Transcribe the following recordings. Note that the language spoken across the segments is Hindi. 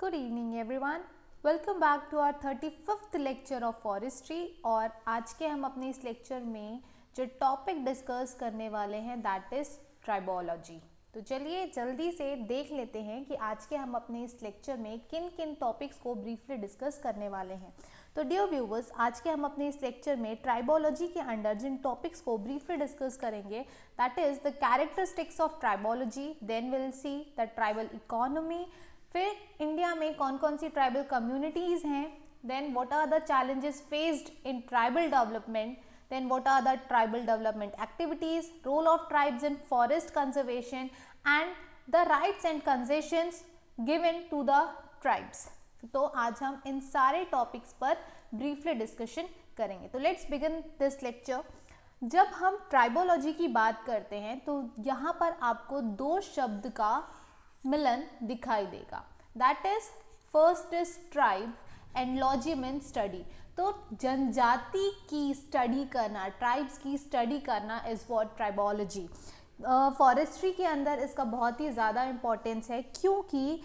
Good evening everyone, welcome back to our 35th lecture of forestry. और आज के हम अपने इस लेक्चर में जो टॉपिक डिस्कस करने वाले हैं दैट इज़ ट्राइबोलॉजी। तो चलिए जल्दी से देख लेते हैं कि आज के हम अपने इस लेक्चर में किन किन टॉपिक्स को ब्रीफली डिस्कस करने वाले हैं। तो डियर व्यूवर्स, आज के हम अपने इस लेक्चर में ट्राइबोलॉजी के अंडर जिन टॉपिक्स को ब्रीफली डिस्कस करेंगे that is the characteristics of tribology, then will see the tribal economy, फिर इंडिया में कौन कौन सी ट्राइबल कम्युनिटीज़ हैं, then what are the challenges faced in tribal development, then what are the tribal development activities, role of tribes in forest conservation and the rights and concessions given to the tribes। तो आज हम इन सारे टॉपिक्स पर ब्रीफली डिस्कशन करेंगे। तो लेट्स बिगिन दिस लेक्चर। जब हम ट्राइबोलॉजी की बात करते हैं तो यहाँ पर आपको दो शब्द का मिलन दिखाई देगा, that is first is tribe and logy mean study. तो जनजाति की स्टडी करना, ट्राइब्स की स्टडी करना इज़ व्हाट ट्राइबोलॉजी। फॉरेस्ट्री के अंदर इसका बहुत ही ज़्यादा इम्पोर्टेंस है, क्योंकि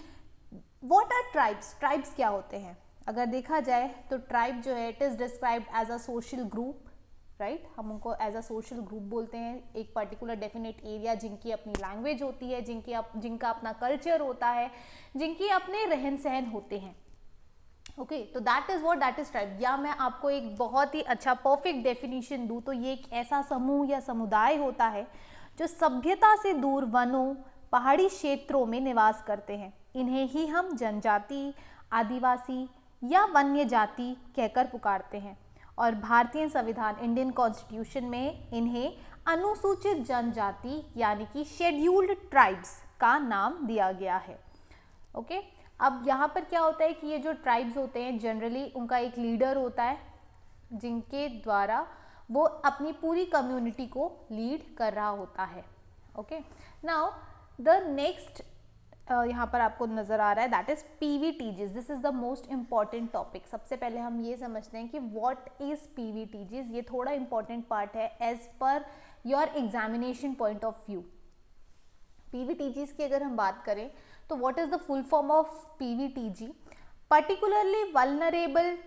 व्हाट आर ट्राइब्स, ट्राइब्स क्या होते हैं। अगर देखा जाए तो ट्राइब जो है it is described as a social group, right. हम उनको एज अ सोशल ग्रुप बोलते हैं, एक पर्टिकुलर डेफिनेट एरिया जिनकी अपनी लैंग्वेज होती है, जिनका अपना कल्चर होता है, जिनके अपने रहन सहन होते हैं। ओके, तो that is what, that is tribe. या मैं आपको एक बहुत ही अच्छा परफेक्ट डेफिनेशन दूं तो ये एक ऐसा समूह या समुदाय होता है जो सभ्यता से दूर वनों, पहाड़ी क्षेत्रों में निवास करते हैं। इन्हें ही हम जनजाति, आदिवासी या वन्य जाति कहकर पुकारते हैं। और भारतीय संविधान, इंडियन कॉन्स्टिट्यूशन में इन्हें अनुसूचित जनजाति यानी कि शेड्यूल्ड ट्राइब्स का नाम दिया गया है। ओके, अब यहाँ पर क्या होता है कि ये जो ट्राइब्स होते हैं जनरली उनका एक लीडर होता है जिनके द्वारा वो अपनी पूरी कम्युनिटी को लीड कर रहा होता है। ओके, नाउ द नेक्स्ट यहाँ पर आपको नज़र आ रहा है that is PVTGs। This is the most important topic. सबसे पहले हम ये समझते हैं कि व्हाट इज़ PVTGs। ये थोड़ा इम्पॉर्टेंट पार्ट है as per your examination point of view. PVTGs की अगर हम बात करें तो what is the full form of PVTG, particularly vulnerable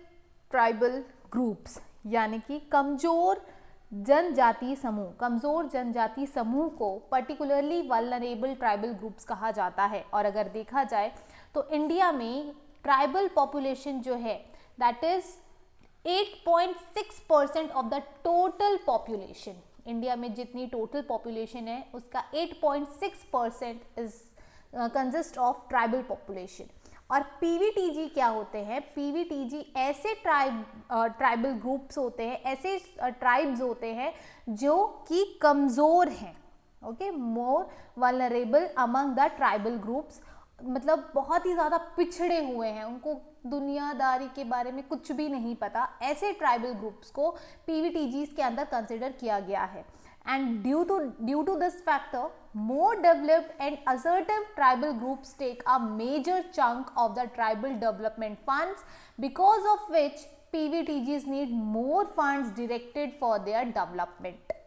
tribal groups, यानी कि कमज़ोर जनजाति समूह। कमज़ोर जनजाति समूह को पर्टिकुलरली वल्नरेबल ट्राइबल ग्रुप्स कहा जाता है। और अगर देखा जाए तो इंडिया में ट्राइबल पॉपुलेशन जो है that is 8.6% of the total population. India में जितनी टोटल पॉपुलेशन है उसका 8.6% is consist of tribal population. और PVTG क्या होते हैं, PVTG ऐसे ट्राइबल ग्रुप्स होते हैं, ऐसे ट्राइब्स होते हैं जो कि कमज़ोर हैं। Okay, more vulnerable among the tribal groups, मतलब बहुत ही ज़्यादा पिछड़े हुए हैं, उनको दुनियादारी के बारे में कुछ भी नहीं पता। ऐसे ट्राइबल ग्रुप्स को PVTGs के अंदर कंसिडर किया गया है। And due to this factor, more developed and assertive tribal groups take a major chunk of the tribal development funds, because of which PVTGs need more funds directed for their development,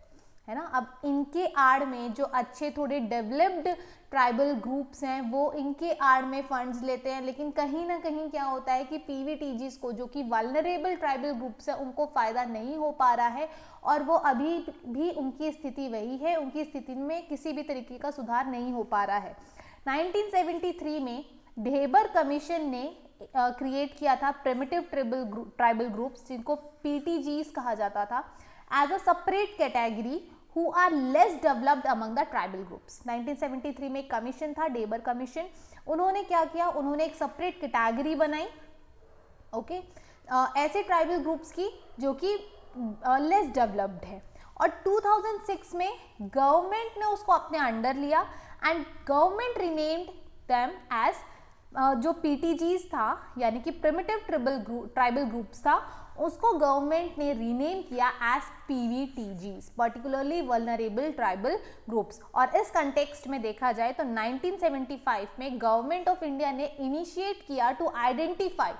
है ना। अब इनके आड़ में जो अच्छे थोड़े डेवलप्ड ट्राइबल ग्रुप्स हैं वो इनके आड़ में फंड्स लेते हैं, लेकिन कहीं ना कहीं क्या होता है कि PVTGs को, जो कि वल्नरेबल ट्राइबल ग्रुप्स हैं, उनको फ़ायदा नहीं हो पा रहा है और वो अभी भी उनकी स्थिति वही है, उनकी स्थिति में किसी भी तरीके का सुधार नहीं हो पा रहा है। 1973 में ढेबर कमीशन ने क्रिएट किया था प्रिमिटिव ट्राइबल ग्रुप्स, जिनको PTGs कहा जाता था, as a separate category who are less developed among the tribal groups। 1973 में एक कमीशन था, डेबर कमीशन। उन्होंने क्या किया, उन्होंने एक सेपरेट कैटेगरी बनाई, ओके, ऐसे ट्राइबल ग्रुप्स की जो कि लेस डेवलप्ड है। और 2006 में गवर्नमेंट ने उसको अपने अंडर लिया and government renamed them as, जो PTGs था यानी कि प्रिमिटिव ट्राइबल ग्रुप्स था, उसको गवर्नमेंट ने रीनेम किया as PVTGs, particularly vulnerable tribal groups. और इस कंटेक्स्ट में देखा जाए तो 1975 में गवर्नमेंट ऑफ इंडिया ने इनिशिएट किया to identify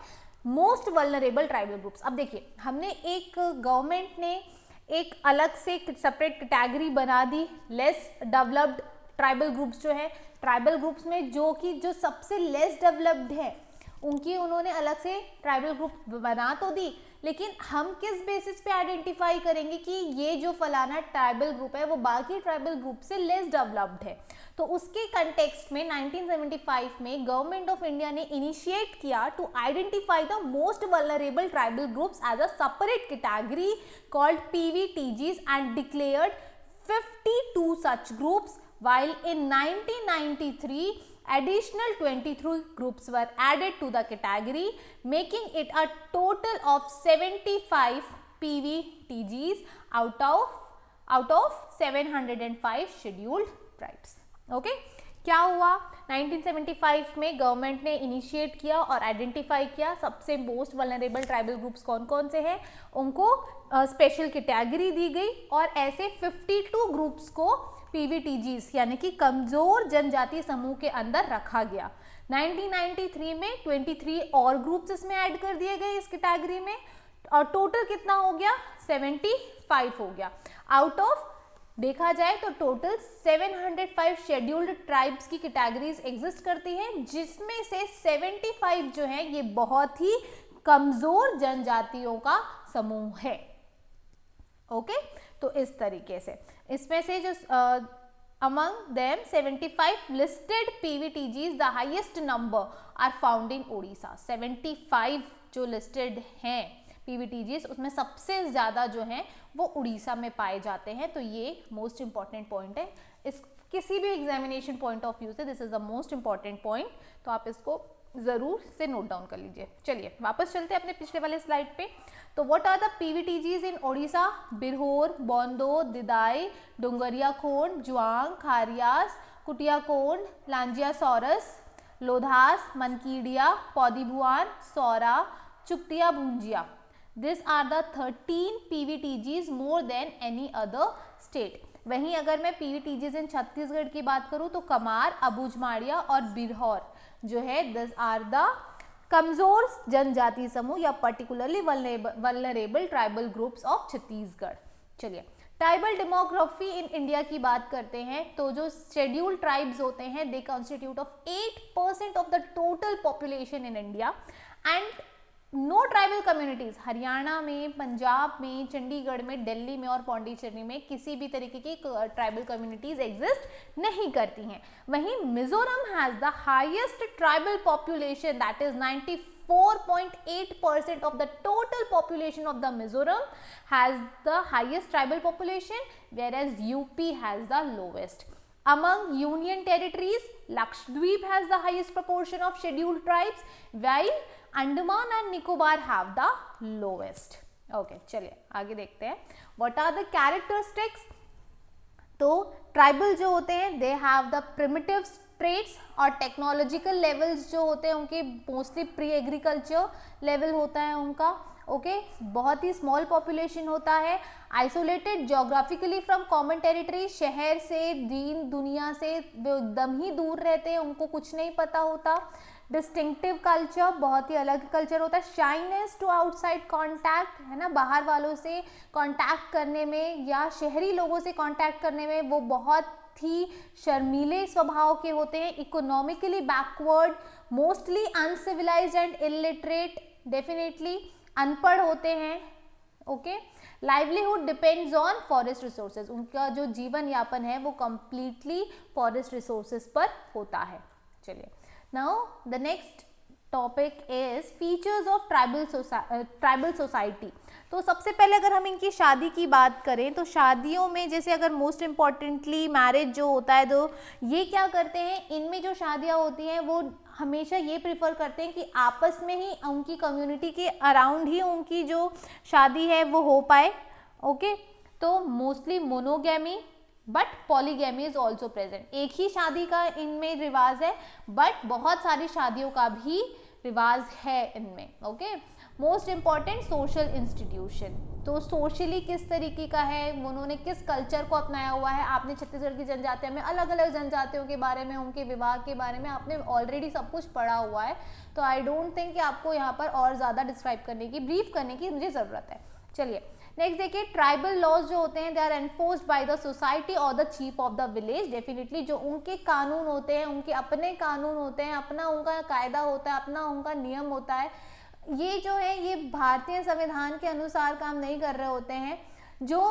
most vulnerable tribal groups. अब देखिए, हमने एक गवर्नमेंट ने एक अलग से सेपरेट कैटेगरी बना दी, लेस डेवलप्ड ट्राइबल ग्रुप्स जो है, ट्राइबल ग्रुप्स में जो सबसे लेस डेवलप्ड है उनकी उन्होंने अलग से ट्राइबल ग्रुप बना तो दी, लेकिन हम किस बेसिस पे आइडेंटिफाई करेंगे कि ये जो फलाना ट्राइबल ग्रुप है वो बाकी ट्राइबल ग्रुप से लेस डेवलप्ड है? तो उसके कंटेक्स्ट में 1975 में गवर्नमेंट ऑफ इंडिया ने इनिशिएट किया to identify the most vulnerable tribal groups as a separate category called PVTGs and declared 52 such groups, while in 1993 additional 23 groups were added to the category, making it a total of 75 PVTGs out of 705 scheduled tribes. Okay क्या हुआ? 1975 में गवर्नमेंट ने इनिशिएट किया और आइडेंटिफाई किया सबसे मोस्ट वल्नरेबल ट्राइबल ग्रुप्स कौन कौन से हैं, उनको स्पेशल कैटेगरी दी गई और ऐसे 52 ग्रुप्स को PVTGs यानी कि कमजोर जनजाति समूह के अंदर रखा गया। 1993 में 23 और ग्रुप्स इसमें ऐड कर दिए गए इस कैटेगरी में और टोटल कितना हो गया? 75 हो गया। आउट ऑफ देखा जाए तो टोटल 705 शेड्यूल्ड ट्राइब्स की कैटेगरीज एग्जिस्ट करती हैं, जिसमें से 75 जो है ये बहुत ही कमजोर जनजातियों का समूह है। ओके तो इस तरीके से इसमें से जो among them 75 listed PVTGs, the highest number are found in Odisha। 75 जो लिस्टेड हैं PVTGs उसमें सबसे ज़्यादा जो हैं वो उड़ीसा में पाए जाते हैं। तो ये मोस्ट इंपॉर्टेंट पॉइंट है, इस किसी भी एग्जामिनेशन पॉइंट ऑफ व्यू से this is the most important point, तो आप इसको ज़रूर से नोट डाउन कर लीजिए। चलिए वापस चलते हैं अपने पिछले वाले स्लाइड पे। तो what are the PVTGs in Odisha? Birhor, Bondo, Didayi, Dongria Khond, Juang, Kharias, Kutia Kondh, Lanjia Sauras, Lodhas, Mankidia, Paudi Bhuyan, Saura, Chuktia, Bhunjia. These are the 13 PVTGs more than any other state। वहीं अगर मैं PVTGs इन छत्तीसगढ़ की बात करूं तो कमार, अबूझमाड़िया और बिरहौर जो है दिस आर द कमजोर जनजाति समूह या particularly vulnerable tribal groups of Chhattisgarh. चलिए ट्राइबल डेमोग्राफी इन इंडिया की बात करते हैं तो जो शेड्यूल्ड ट्राइब्स होते हैं they constitute of 8% of the total population in India and no tribal communities Haryana में, पंजाब में, चंडीगढ़ में, दिल्ली में और पौंडीचेरी में किसी भी तरीके की ट्राइबल कम्युनिटीज एग्जिस्ट नहीं करती हैं। वहीं Mizoram has the highest tribal population that is 94.8% of the total population of the Mizoram has the highest tribal population, whereas UP has the lowest. Among union territories, Lakshadweep has the highest proportion of scheduled tribes, while Andaman and Nicobar have the lowest. Okay, चलिए आगे देखते हैं. What are the characteristics? तो ट्राइबल जो होते हैं दे हैव द प्रिमिटिव ट्रेट्स और टेक्नोलॉजिकल लेवल्स जो होते हैं उनके मोस्टली प्री एग्रीकल्चर लेवल होता है उनका. ओके बहुत ही स्मॉल पॉपुलेशन होता है. Isolated geographically from common territory, शहर से दीन दुनिया से वो एकदम ही दूर रहते हैं, उनको कुछ नहीं पता होता. डिस्टिंक्टिव कल्चर, बहुत ही अलग कल्चर होता है. शाइनेस टू आउटसाइड कॉन्टैक्ट, है ना, बाहर वालों से कॉन्टैक्ट करने में या शहरी लोगों से कॉन्टैक्ट करने में वो बहुत ही शर्मीले स्वभाव के होते हैं. Economically backward, mostly uncivilised and illiterate, definitely अनपढ़ होते हैं. Okay livelihood depends on forest resources, उनका जो जीवन यापन है वो कंप्लीटली फॉरेस्ट रिसोर्सेज पर होता है. चलिए now the next topic is features of tribal society. तो सबसे पहले अगर हम इनकी शादी की बात करें तो शादियों में जैसे अगर मोस्ट इम्पॉर्टेंटली मैरिज जो होता है तो ये क्या करते हैं, इनमें जो शादियाँ होती हैं वो हमेशा ये प्रिफर करते हैं कि आपस में ही उनकी कम्युनिटी के अराउंड ही उनकी जो शादी है वो हो पाए. ओके तो mostly monogamy but polygamy is also present. एक ही शादी का इनमें रिवाज है बट बहुत सारी शादियों का भी रिवाज है इनमें. Okay most important social institution, तो सोशली किस तरीके का है, उन्होंने किस कल्चर को अपनाया हुआ है. आपने छत्तीसगढ़ की जनजातियों में अलग अलग जनजातियों के बारे में, उनके विवाह के बारे में आपने ऑलरेडी सब कुछ पढ़ा हुआ है. तो आई डोंट थिंक कि आपको यहाँ पर और ज़्यादा डिस्क्राइब करने की, ब्रीफ करने की मुझे ज़रूरत है. चलिए नेक्स्ट देखिए, ट्राइबल लॉज जो होते हैं they are enforced by the society और the chief of the village. Definitely जो उनके कानून होते हैं, उनके अपने कानून होते हैं, अपना उनका कायदा होता है, अपना उनका नियम होता है, ये जो है ये भारतीय संविधान के अनुसार काम नहीं कर रहे होते हैं। जो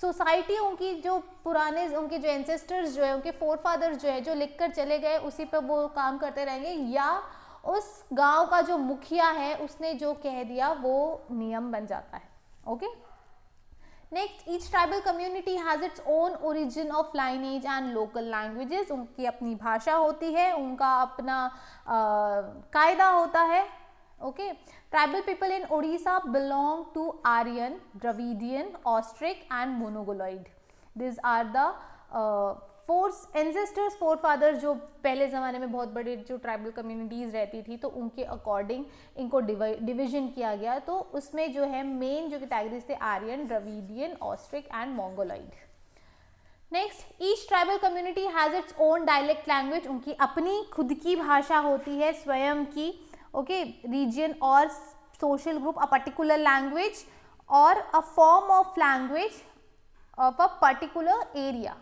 सोसाइटी उनकी जो पुराने उनके जो एंसेस्टर्स जो है, उनके फोरफादर्स जो है, जो लिख कर चले गए उसी पर वो काम करते रहेंगे, या उस गांव का जो मुखिया है उसने जो कह दिया वो नियम बन जाता है। Okay, next, each tribal community has its own origin of lineage and local languages. उनकी अपनी भाषा होती है, उनका अपना कायदा होता है। Okay, tribal people in Odisha belong to Aryan, Dravidian, Austric and Mongoloid. This are the ancestors, forefathers जो पहले ज़माने में बहुत बड़े जो ट्राइबल कम्युनिटीज़ रहती थी, तो उनके अकॉर्डिंग इनको डिवीजन किया गया। तो उसमें जो है मेन जो कैटेगरीज थे Aryan, Dravidian, Austric and Mongoloid. Next, each tribal community has its own dialect language. उनकी अपनी खुद की भाषा होती है, स्वयं की। ओके, रीजन और social group, a particular language और a form of language of a particular area.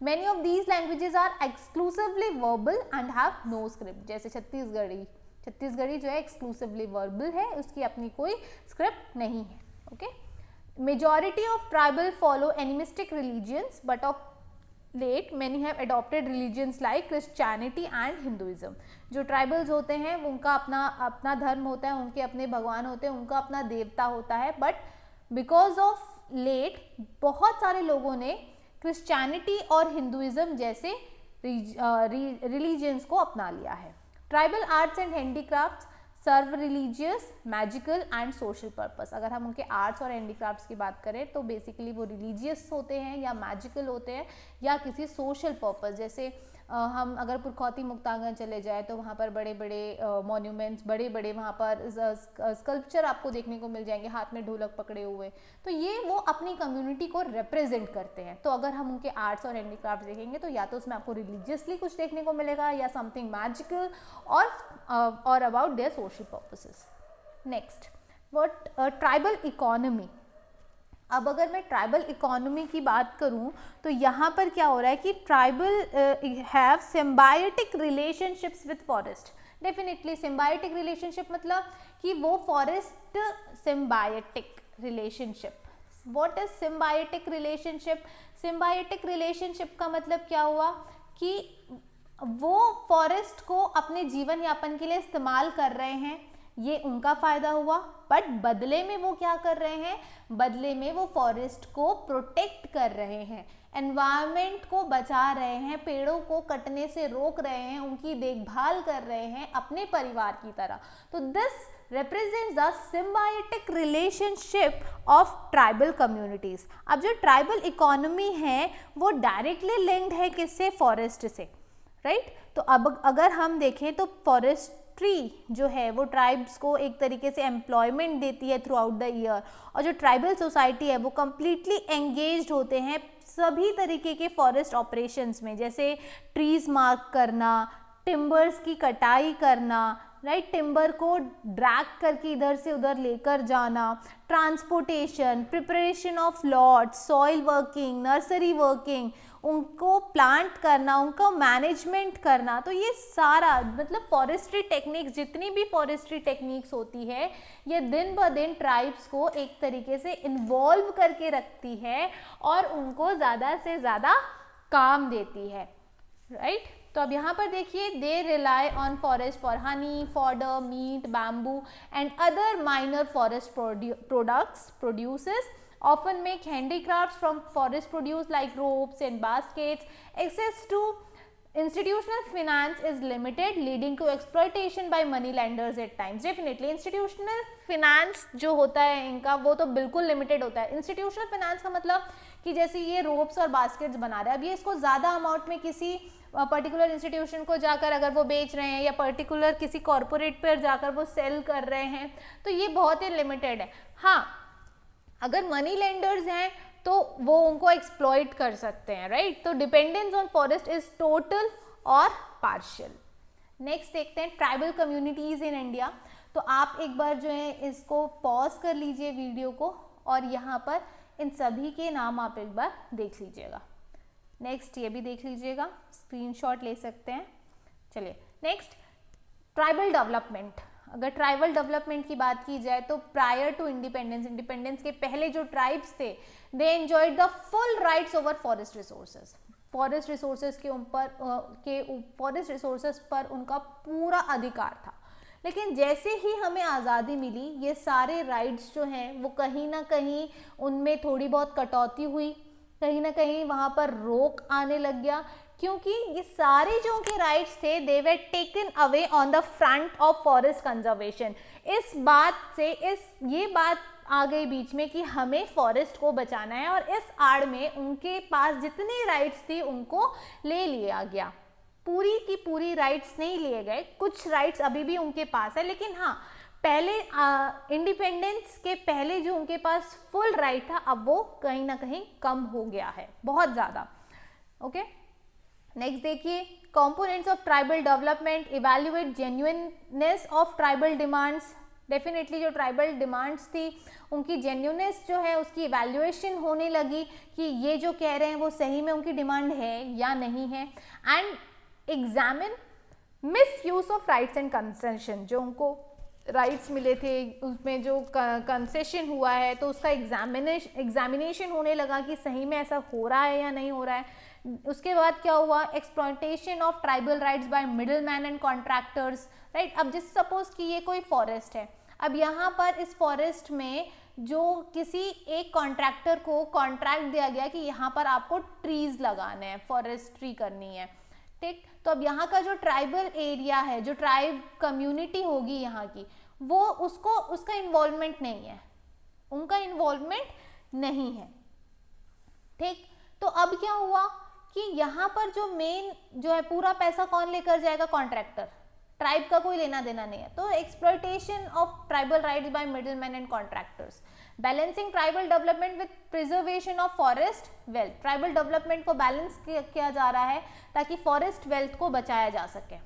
Many of these languages are exclusively verbal and have no script। जैसे छत्तीसगढ़ी जो है exclusively verbal है, उसकी अपनी कोई script नहीं है। Okay? Majority of tribal follow animistic religions, but of late many have adopted religions like Christianity and Hinduism। जो tribals होते हैं उनका अपना धर्म होता है, उनके अपने भगवान होते हैं, उनका अपना देवता होता है, but because of late बहुत सारे लोगों ने क्रिश्चियनिटी और हिंदुइज्म जैसे रिलीजन्स को अपना लिया है। Tribal arts and handicrafts serve religious, magical and social purpose. अगर हम उनके आर्ट्स और हैंडीक्राफ्ट्स की बात करें तो बेसिकली वो रिलीजियस होते हैं या मैजिकल होते हैं या किसी सोशल पर्पस। जैसे हम अगर पुरखौती मुक्तांगन चले जाए तो वहाँ पर बड़े बड़े मॉन्यूमेंट्स, बड़े बड़े वहाँ पर स्कल्पचर आपको देखने को मिल जाएंगे, हाथ में ढोलक पकड़े हुए। तो ये वो अपनी कम्युनिटी को रिप्रेजेंट करते हैं। तो अगर हम उनके आर्ट्स और हैंडीक्राफ्ट देखेंगे तो या तो उसमें आपको रिलीजियसली कुछ देखने को मिलेगा या समथिंग मैजिकल और about their social purposes. Next, what tribal economy. अब अगर मैं ट्राइबल इकोनॉमी की बात करूं तो यहाँ पर क्या हो रहा है कि tribal have symbiotic relationships with forest. Definitely symbiotic relationship मतलब कि वो forest symbiotic relationship. What is symbiotic relationship? Symbiotic relationship का मतलब क्या हुआ कि वो फॉरेस्ट को अपने जीवन यापन के लिए इस्तेमाल कर रहे हैं, ये उनका फायदा हुआ, बट बदले में वो क्या कर रहे हैं? बदले में वो फॉरेस्ट को प्रोटेक्ट कर रहे हैं, एनवायरनमेंट को बचा रहे हैं, पेड़ों को कटने से रोक रहे हैं, उनकी देखभाल कर रहे हैं अपने परिवार की तरह। तो this represents the symbiotic relationship of tribal communities। अब जो ट्राइबल इकोनॉमी है वो डायरेक्टली लिंक्ड है किससे? फॉरेस्ट से, राइट? तो अब अगर हम देखें तो फॉरेस्ट्री जो है वो ट्राइब्स को एक तरीके से एम्प्लॉयमेंट देती है थ्रू आउट द ईयर, और जो ट्राइबल सोसाइटी है वो कम्प्लीटली एंगेज्ड होते हैं सभी तरीके के फॉरेस्ट ऑपरेशंस में, जैसे ट्रीज मार्क करना, टिम्बर्स की कटाई करना, राइट, टिम्बर को ड्रैग करके इधर से उधर लेकर जाना, transportation, preparation of lot, soil working, nursery working, उनको प्लांट करना, उनका मैनेजमेंट करना। तो ये सारा मतलब फॉरेस्ट्री टेक्निक्स, जितनी भी फॉरेस्ट्री टेक्निक्स होती है ये दिन ब दिन ट्राइब्स को एक तरीके से इन्वॉल्व करके रखती है और उनको ज़्यादा से ज़्यादा काम देती है, राइट? तो अब यहाँ पर देखिए, they rely on forest for honey, fodder, meat, bamboo and other minor forest products produces, often make handicrafts from forest produce like ropes and baskets. Access to institutional finance is limited, leading to exploitation by money lenders at times. Definitely institutional finance जो होता है इनका वो तो बिल्कुल लिमिटेड होता है। institutional finance का मतलब कि जैसे ये रोप्स और बास्केट्स बना रहे हैं, अब ये इसको ज़्यादा अमाउंट में किसी पर्टिकुलर इंस्टीट्यूशन को जाकर अगर वो बेच रहे हैं या पर्टिकुलर किसी कॉरपोरेट पर जाकर वो सेल कर रहे हैं, तो ये बहुत ही लिमिटेड है। हाँ, अगर मनी लेंडर्स हैं तो वो उनको एक्सप्लॉइट कर सकते हैं, राइट? तो dependence on forest is total और पार्शियल। नेक्स्ट देखते हैं ट्राइबल कम्युनिटीज़ इन इंडिया। तो आप एक बार जो है इसको पॉज कर लीजिए वीडियो को और यहाँ पर इन सभी के नाम आप एक बार देख लीजिएगा। नेक्स्ट ये भी देख लीजिएगा, स्क्रीनशॉट ले सकते हैं। चलिए नेक्स्ट, ट्राइबल डेवलपमेंट। अगर ट्राइबल डेवलपमेंट की बात की जाए तो प्रायर टू इंडिपेंडेंस के पहले जो ट्राइब्स थे they enjoyed the full rights over forest resources. Forest resources पर उनका पूरा अधिकार था। लेकिन जैसे ही हमें आज़ादी मिली ये सारे राइट्स जो हैं वो कहीं ना कहीं उनमें थोड़ी बहुत कटौती हुई, कहीं ना कहीं वहाँ पर रोक आने लग गया, क्योंकि ये सारे जो उनके राइट्स थे they were taken away on the front of forest conservation. इस बात से ये बात आ गई बीच में कि हमें फॉरेस्ट को बचाना है, और इस आड़ में उनके पास जितने राइट्स थी उनको ले लिया गया। पूरी की पूरी राइट्स नहीं लिए गए, कुछ राइट्स अभी भी उनके पास है, लेकिन हाँ पहले इंडिपेंडेंस के पहले जो उनके पास फुल राइट था अब वो कहीं ना कहीं कम हो गया है, बहुत ज़्यादा। ओके नेक्स्ट देखिए, components of tribal development, evaluate genuineness of tribal demands. Definitely जो ट्राइबल डिमांड्स थी उनकी जेन्युइननेस जो है उसकी इवैल्यूएशन होने लगी कि ये जो कह रहे हैं वो सही में उनकी डिमांड है या नहीं है। And examine miss use of rights and concession. जो उनको राइट्स मिले थे उसमें जो कंसेशन हुआ है तो उसका एग्जामिनेशन होने लगा कि सही में ऐसा हो रहा है या नहीं हो रहा है। उसके बाद क्या हुआ, exploitation of tribal rights by middle man and contractors. Right, अब जिस सपोज कि ये कोई फॉरेस्ट है, अब यहाँ पर इस फॉरेस्ट में जो किसी एक कॉन्ट्रैक्टर को कॉन्ट्रैक्ट दिया गया कि यहाँ पर आपको ट्रीज लगाने हैं, फॉरेस्ट्री करनी है, ठीक। तो अब यहाँ का जो ट्राइबल एरिया है, जो ट्राइब कम्युनिटी होगी यहाँ की, वो उसका इन्वॉल्वमेंट नहीं है, उनका इन्वॉल्वमेंट नहीं है, ठीक। तो अब क्या हुआ कि यहाँ पर जो मेन जो है पूरा पैसा कौन लेकर जाएगा, कॉन्ट्रैक्टर, ट्राइब का कोई लेना देना नहीं है। तो exploitation of tribal rights by middleman and contractors, balancing tribal development with preservation of forest wealth. Tribal development को बैलेंस किया जा रहा है ताकि फॉरेस्ट वेल्थ को बचाया जा सके।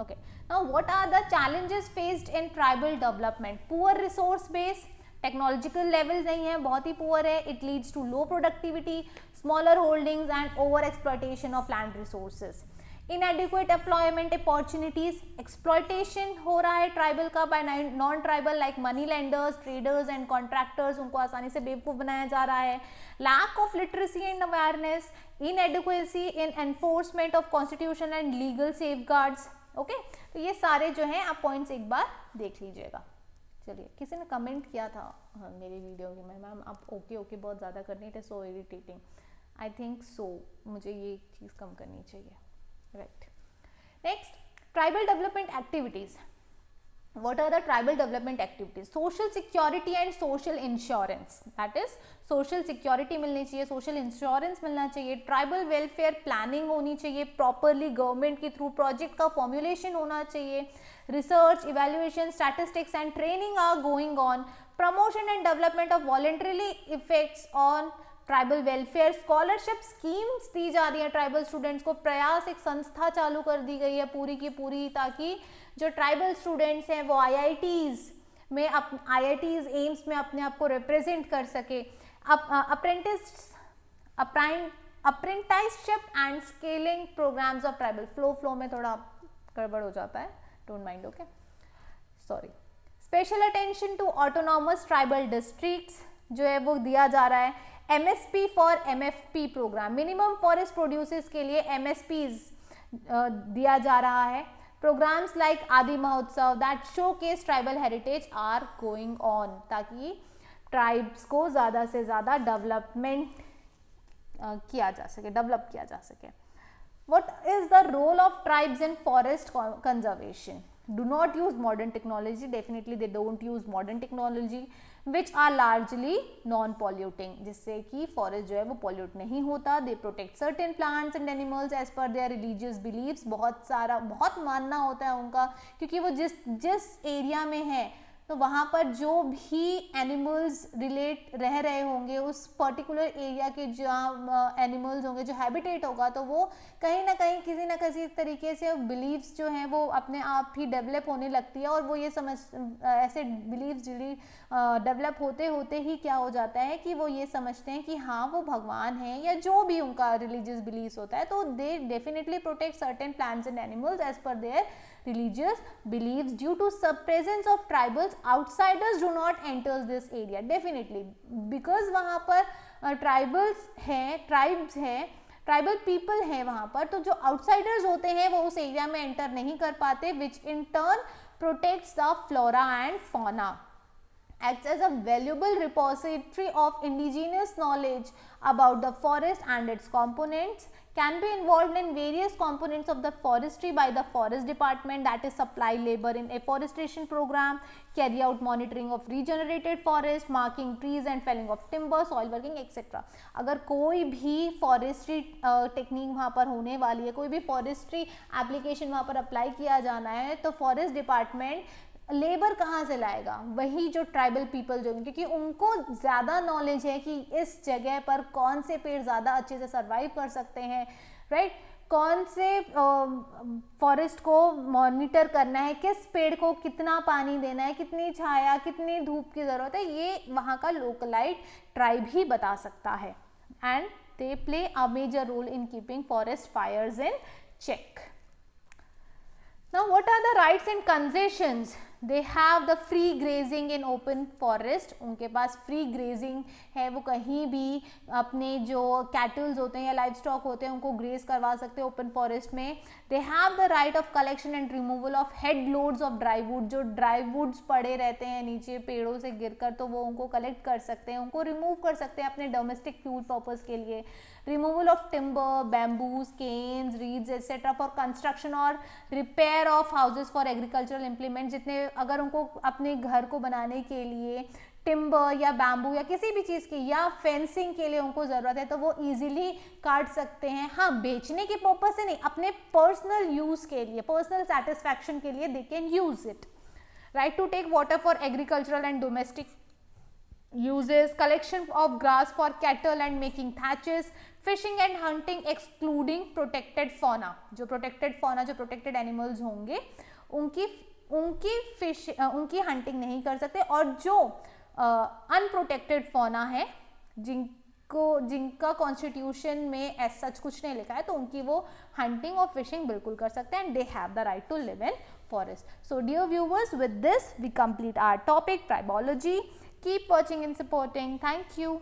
Okay, now what are the challenges faced in tribal development? Poor resource base, technological level नहीं है, बहुत ही पुअर है। It leads to low productivity, smaller holdings and over exploitation of land resources. Inadequate employment opportunities, exploitation हो रहा है ट्राइबल का by non tribal like money lenders, traders and contractors, उनको आसानी से बेवकूफ बनाया जा रहा है। Lack of literacy and awareness, inadequacy in enforcement of constitution and legal safeguards. Okay, तो ये सारे जो हैं आप पॉइंट्स एक बार देख लीजिएगा। चलिए, किसी ने कमेंट किया था मेरी वीडियो की, मैम आप ओके बहुत ज़्यादा करनी है, so irritating. I think so मुझे ये चीज़ कम करनी चाहिए, right. Next, tribal development activities. What are the tribal development activities? Social security and social insurance, that is social security मिलनी चाहिए, social insurance मिलना चाहिए, tribal welfare planning होनी चाहिए properly, government के through project का formulation होना चाहिए, research, evaluation, statistics and training are going on, promotion and development of voluntarily effects on tribal welfare, scholarship schemes दी जा रही है ट्राइबल स्टूडेंट्स को। प्रयास एक संस्था चालू कर दी गई है पूरी की पूरी, ताकि जो ट्राइबल स्टूडेंट्स हैं वो आईआईटीज में आईआईटीज एम्स में अपने आप को रिप्रेजेंट कर सके। Apprenticeship and scaling programmes of tribal, flow में थोड़ा गड़बड़ हो जाता है, don't mind, okay, sorry. Special attention to autonomous tribal districts जो है वो दिया जा रहा है। MSP for MFP programme, minimum forest producers के लिए एमएसपीज दिया जा रहा है। Programmes like Aadi Mahotsav that showcase tribal heritage are going on, ताकि ट्राइब्स को ज़्यादा से ज़्यादा डेवलप किया जा सके। What is the role of tribes in forest conservation? Do not use modern technology, definitely they don't use modern technology which are largely non-polluting, जिससे कि forest जो है वो pollute नहीं होता। They protect certain plants and animals as per their religious beliefs, बहुत मानना होता है उनका, क्योंकि वो जिस एरिया में है तो वहाँ पर जो भी एनिमल्स रिलेट रह रहे होंगे उस पर्टिकुलर एरिया के जहाँ एनिमल्स होंगे, जो हैबिटेट होगा, तो वो कहीं ना कहीं किसी न किसी तरीके से बिलीव्स जो हैं वो अपने आप ही डेवलप होने लगती है, और वो ये समझ ऐसे बिलीव्स डेवलप होते होते ही क्या हो जाता है कि वो ये समझते हैं कि हाँ वो भगवान है, या जो भी उनका रिलीजियस बिलीव्स होता है, तो they definitely protect certain plants and animals as per their religious beliefs. Due to sub presence of tribals, outsiders do not enter this area. Definitely because वहाँ पर tribals हैं, tribes हैं, ट्राइबल पीपल है वहाँ पर, तो जो आउटसाइडर्स होते हैं वो उस एरिया में एंटर नहीं कर पाते, which in turn protects the flora and fauna, acts as a valuable repository of indigenous knowledge about the forest and its components, can be involved in various components of the forestry by the forest department, that is supply labor in afforestation program, carry out monitoring of regenerated forest, marking trees and felling of timber, soil working etc. अगर कोई भी फॉरेस्ट्री टेक्निक वहाँ पर होने वाली है, कोई भी फॉरेस्ट्री एप्लीकेशन वहाँ पर अप्लाई किया जाना है, तो फॉरेस्ट डिपार्टमेंट लेबर कहाँ से लाएगा? वही जो ट्राइबल पीपल जो, क्योंकि उनको ज़्यादा नॉलेज है कि इस जगह पर कौन से पेड़ ज़्यादा अच्छे से सर्वाइव कर सकते हैं, राइट, कौन से फॉरेस्ट को मॉनिटर करना है, किस पेड़ को कितना पानी देना है, कितनी छाया, कितनी धूप की ज़रूरत है, ये वहाँ का लोकलाइट ट्राइब ही बता सकता है, and they play a major role in keeping forest fires in check. Now what are the rights and concessions? They have the free grazing in open forest. उनके पास free grazing है, वो कहीं भी अपने जो कैटल्स होते हैं या लाइव स्टॉक होते हैं उनको ग्रेज करवा सकते हैं ओपन फॉरेस्ट में. They have the right of collection and removal of head loads of dry wood. जो ड्राई वुड्स पड़े रहते हैं नीचे पेड़ों से गिरकर, तो वो उनको कलेक्ट कर सकते हैं, उनको रिमूव कर सकते हैं अपने डोमेस्टिक फ्यूल पर्पस के लिए. Removal of timber, bamboos, canes, reeds etc. for construction or repair of houses for agricultural implements. जितने अगर उनको अपने घर को बनाने के लिए टिम्बर या बैम्बू या किसी भी चीज़ की या फेंसिंग के लिए उनको ज़रूरत है, तो वो इजीली काट सकते हैं. हाँ, बेचने के पर्पज से नहीं, अपने पर्सनल यूज़ के लिए, पर्सनल सेटिस्फैक्शन के लिए they can use it. Right to take water for agricultural and domestic uses, collection of grass for cattle and making thatches, fishing and hunting excluding protected fauna. जो protected fauna, जो protected animals होंगे उनकी hunting नहीं कर सकते, और जो unprotected fauna है जिनका कॉन्स्टिट्यूशन में एज सच कुछ नहीं लिखा है, तो उनकी वो हंटिंग और फिशिंग बिल्कुल कर सकते हैं, and they have the right to live in forest. So dear viewers, with this we complete our topic tribology. Keep watching and supporting. Thank you.